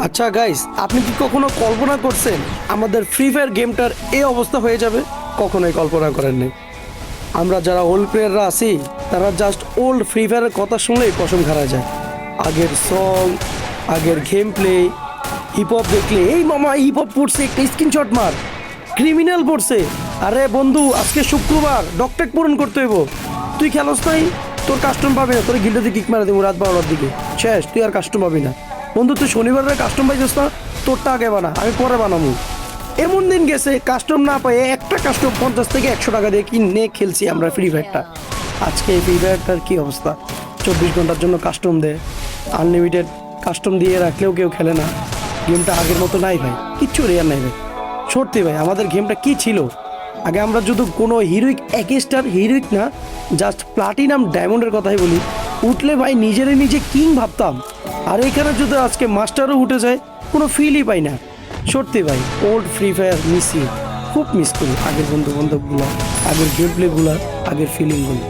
আচ্ছা গাইস, আপনি কি কখনো কল্পনা করছেন আমাদের ফ্রি ফায়ার গেমটার এই অবস্থা হয়ে যাবে? কখনোই কল্পনা করেন নাই। আমরা যারা ওল্ড প্লেয়াররা আছি তারা জাস্ট ওল্ড ফ্রি ফায়ারের কথা শুনলেই পশম খাড়া যায়। আগের সং, আগের গেম প্লে, হিপ হপ দেখলে এই মামা হিপ হপ পড়ছে, একটা স্ক্রিনশট মার, ক্রিমিনাল পড়ছে। আরে বন্ধু, আজকে শুক্রবার, ডকটেক পূরণ করতে হইব। তুই খেলোস নাই, তোর কাস্টম পাবি না, তোর গিল্ডে দিকে কিক মারা দেবো রাত 12টার দিকে, শেষ, তুই আর কাস্টম পাবি না। বন্ধু তুই শনিবারের কাস্টম পাইছিস না, তোরটা আগে বানা, আমি পরে বানাবো। এমন দিন গেছে কাস্টম না পাই, একটা কাস্টম 50 থেকে 100 টাকা দিয়ে কিনে খেলছি আমরা ফ্রি ফায়ারটা। আজকে এই ফ্রি ফায়ারটার কী অবস্থা, 24 ঘন্টার জন্য কাস্টম দেয়, আনলিমিটেড কাস্টম দিয়ে রাখলেও কেউ খেলে না। গেমটা আগের মতো নাই ভাই, কিচ্ছু রেয়ার নাই ভাই। সত্যি ভাই, আমাদের গেমটা কি ছিল আগে, আমরা যদি কোনো হিরোইক, এক স্টার হিরোইক না, জাস্ট প্লাটিনাম ডায়মন্ডের কথাই বলি, উঠলে ভাই নিজেরে নিজে কিং ভাবতাম। আর এখানে যদি আজকে মাস্টারও উঠে যায়, কোনো ফিলই পাই না। সত্যি ভাই, old Free Fire miss you, খুব মিস করি আগের বন্ধু বান্ধবগুলো, আগের গেম প্লেগুলো, আগের ফিলিংগুলো।